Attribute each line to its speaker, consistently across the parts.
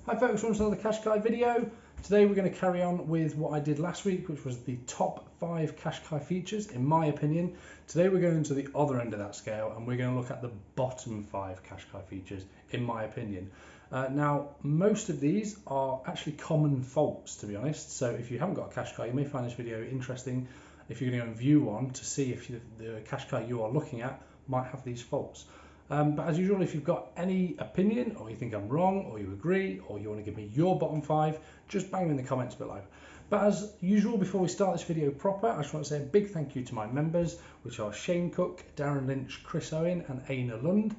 Speaker 1: Hi folks, welcome to another Qashqai video. Today we're going to carry on with what I did last week, which was the top 5 Qashqai features, in my opinion. Today we're going to the other end of that scale and we're going to look at the bottom 5 Qashqai features, in my opinion. Now, most of these are actually common faults, to be honest, so if you haven't got a Qashqai, you may find this video interesting if you're going to go and view one to see if the Qashqai you are looking at might have these faults. But as usual, if you've got any opinion, or you think I'm wrong, or you agree, or you want to give me your bottom 5, just bang them in the comments below. But as usual, before we start this video proper, I just want to say a big thank you to my members, which are Shane Cook, Darren Lynch, Chris Owen, and Aina Lund.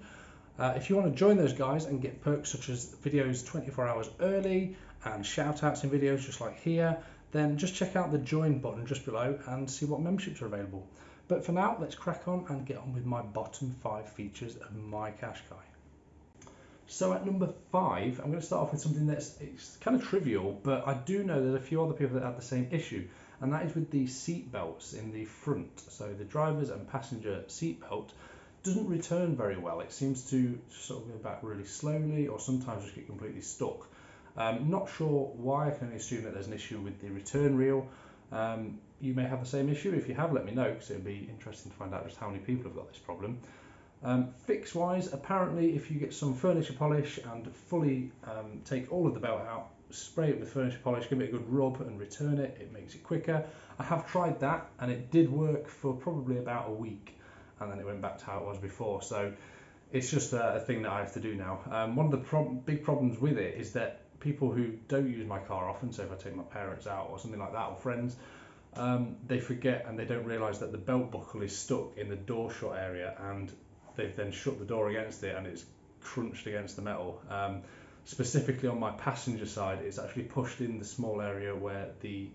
Speaker 1: If you want to join those guys and get perks such as videos 24 hours early and shout outs in videos just like here, then just check out the join button just below and see what memberships are available. But for now, let's crack on and get on with my bottom 5 features of my Qashqai. So at number 5, I'm going to start off with something it's kind of trivial, but I do know there's a few other people that have the same issue, and that is with the seat belts in the front. So the driver's and passenger seat belt doesn't return very well. It seems to sort of go back really slowly, or sometimes just get completely stuck. Not sure why. I can only assume that there's an issue with the return reel. You may have the same issue. If you have, let me know, because it would be interesting to find out just how many people have got this problem. Fix wise, apparently if you get some furniture polish and fully take all of the belt out, spray it with furniture polish, give it a good rub and return it, it makes it quicker. I have tried that and it did work for probably about a week, and then it went back to how it was before. So it's just a thing that I have to do now. One of the big problems with it is that people who don't use my car often, so if I take my parents out or something like that, or friends, they forget and they don't realise that the belt buckle is stuck in the door shut area, and they've then shut the door against it and it's crunched against the metal. Specifically on my passenger side, it's actually pushed in the small area where the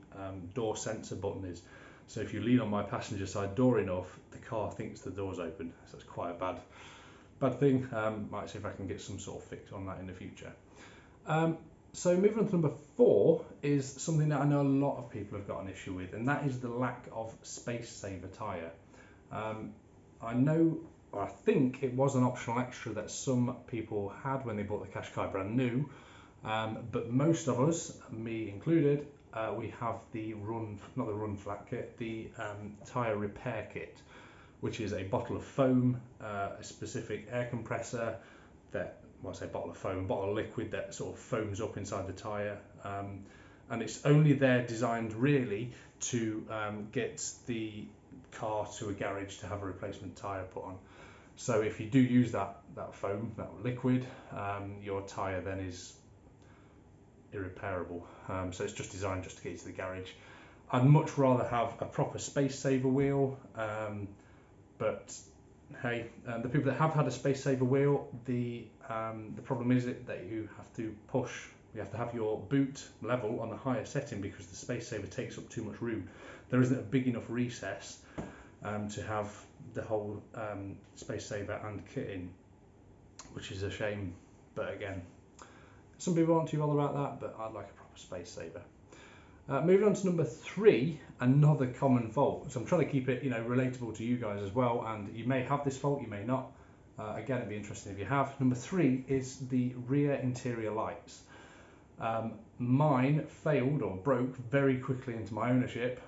Speaker 1: door sensor button is. So if you lean on my passenger side door enough, the car thinks the door's open. So it's quite a bad thing. Might see if I can get some sort of fix on that in the future. So moving on to number 4 is something that I know a lot of people have got an issue with, and that is the lack of space saver tyre. I think it was an optional extra that some people had when they bought the Qashqai brand new, but most of us, me included, we have the not the run flat kit, the tyre repair kit, which is a bottle of foam, a specific air compressor that, well, I say bottle of liquid that sort of foams up inside the tyre, and it's only there designed really to get the car to a garage to have a replacement tyre put on. So if you do use that foam, that liquid, your tyre then is irreparable. So it's just designed just to get you to the garage. I'd much rather have a proper space saver wheel, but hey, the people that have had a space saver wheel, the problem is that you have to have your boot level on a higher setting because the space saver takes up too much room. There isn't a big enough recess to have the whole space saver and kit in, which is a shame. But again, some people aren't too bothered about that, but I'd like a proper space saver. Moving on to number 3, another common fault. So I'm trying to keep it, relatable to you guys as well. And you may have this fault, you may not. Again, it'd be interesting if you have. Number 3 is the rear interior lights. Mine failed or broke very quickly into my ownership.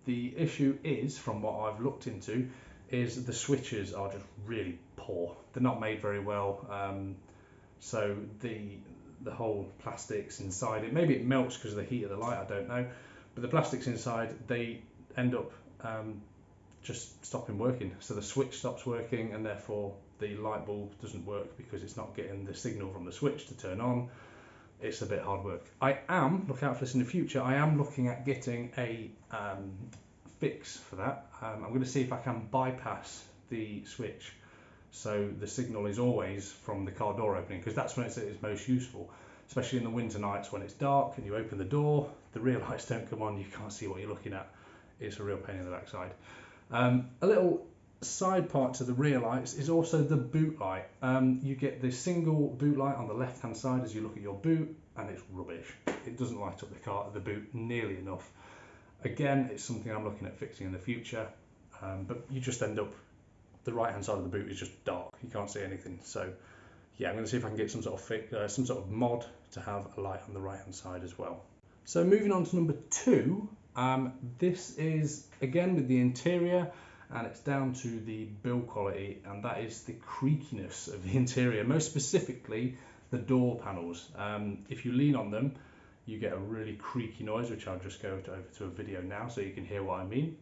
Speaker 1: The issue is, from what I've looked into, is the switches are just really poor. They're not made very well. So the whole plastics inside it, maybe it melts because of the heat of the light, I don't know, but the plastics inside, they end up just stopping working. So the switch stops working and therefore the light bulb doesn't work because it's not getting the signal from the switch to turn on. It's a bit hard work. I am, look out for this in the future, I am looking at getting a fix for that. I'm going to see if I can bypass the switch so the signal is always from the car door opening, because that's when it's most useful, especially in the winter nights when it's dark and you open the door, the rear lights don't come on, you can't see what you're looking at. It's a real pain in the backside. A little side part to the rear lights is also the boot light. You get the single boot light on the left hand side as you look at your boot, and it's rubbish. It doesn't light up the boot nearly enough. Again, it's something I'm looking at fixing in the future, but you just end up, the right hand side of the boot is just dark, you can't see anything, so yeah, I'm going to see if I can get some sort of some sort of mod to have a light on the right hand side as well. So moving on to number 2, this is again with the interior, and it's down to the build quality, and that is the creakiness of the interior, most specifically the door panels. If you lean on them, you get a really creaky noise, which I'll just go over to a video now so you can hear what I mean.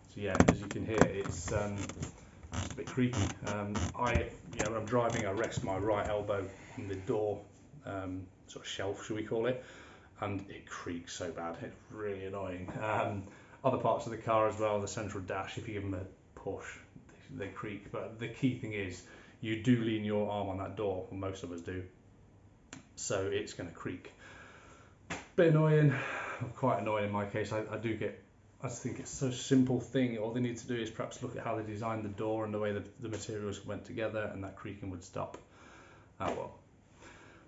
Speaker 1: So yeah, as you can hear, it's just a bit creaky. When I'm driving, I rest my right elbow on the door sort of shelf, should we call it, and it creaks so bad. It's really annoying. Other parts of the car as well, the central dash, if you give them a push, they creak. But the key thing is, you do lean your arm on that door, or most of us do, so it's going to creak. Bit annoying, quite annoying in my case. I just think it's such a simple thing. All they need to do is perhaps look at how they designed the door and the way the materials went together, and that creaking would stop. Oh well.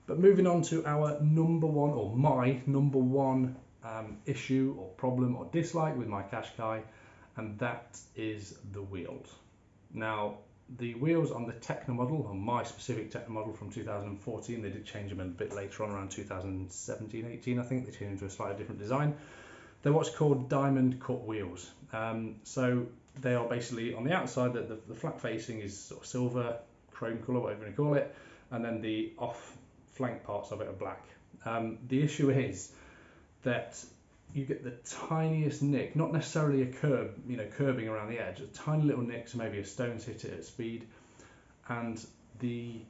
Speaker 1: But moving on to our number one, or my number one issue or problem or dislike with my Qashqai, and that is the wheels. Now, the wheels on the Techno model, on my specific Techno model from 2014, they did change them a bit later on, around 2017-18, I think. They changed them to a slightly different design. They're what's called diamond cut wheels. So they are basically, on the outside, the flat facing is sort of silver, chrome colour, whatever you call it, and then the off flank parts of it are black. The issue is that you get the tiniest nick, not necessarily a curb, curbing around the edge, a tiny little nick, so maybe a stone's hit it at speed, and the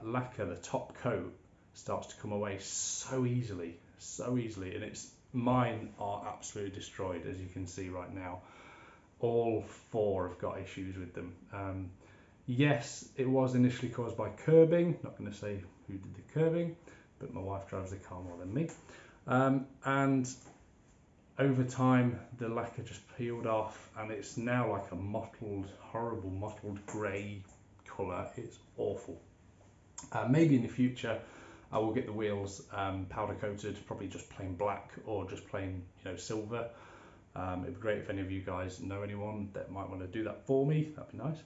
Speaker 1: lacquer, the top coat, starts to come away so easily, and mine are absolutely destroyed, as you can see right now. All 4 have got issues with them. Yes, it was initially caused by curbing. Not going to say who did the curbing, but my wife drives the car more than me. And over time, the lacquer just peeled off, and it's now like a horrible mottled grey colour. It's awful. Maybe in the future, I will get the wheels powder coated, probably just plain black or just plain silver. It'd be great if any of you guys know anyone that might want to do that for me. That'd be nice.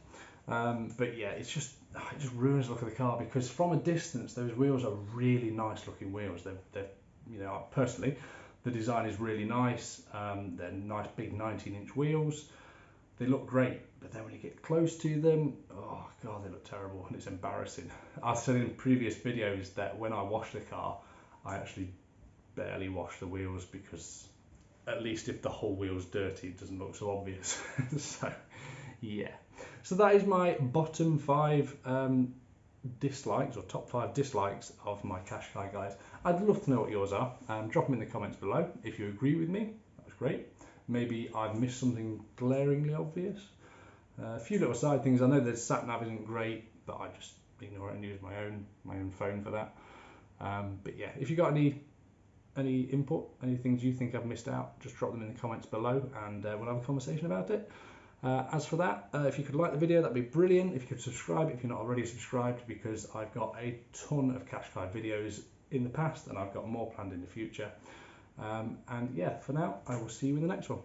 Speaker 1: But yeah, it just ruins the look of the car, because from a distance those wheels are really nice looking wheels. They're personally, the design is really nice. They're nice big 19-inch wheels. They look great, but then when you get close to them, oh god, they look terrible, and it's embarrassing. I've said in previous videos that when I wash the car, I actually barely wash the wheels, because at least if the whole wheel's dirty, it doesn't look so obvious. So yeah, so that is my bottom 5 dislikes, or top 5 dislikes of my Qashqai, guys. I'd love to know what yours are. Drop them in the comments below. If you agree with me, that's great. Maybe I've missed something glaringly obvious. A few little side things. I know the sat nav isn't great, but I just ignore it and use my own phone for that. But yeah, if you got any input, any things you think I've missed out, just drop them in the comments below, and we'll have a conversation about it. As for that, if you could like the video, that'd be brilliant. If you could subscribe if you're not already subscribed, because I've got a ton of Qashqai videos in the past, and I've got more planned in the future. And yeah, for now, I will see you in the next one.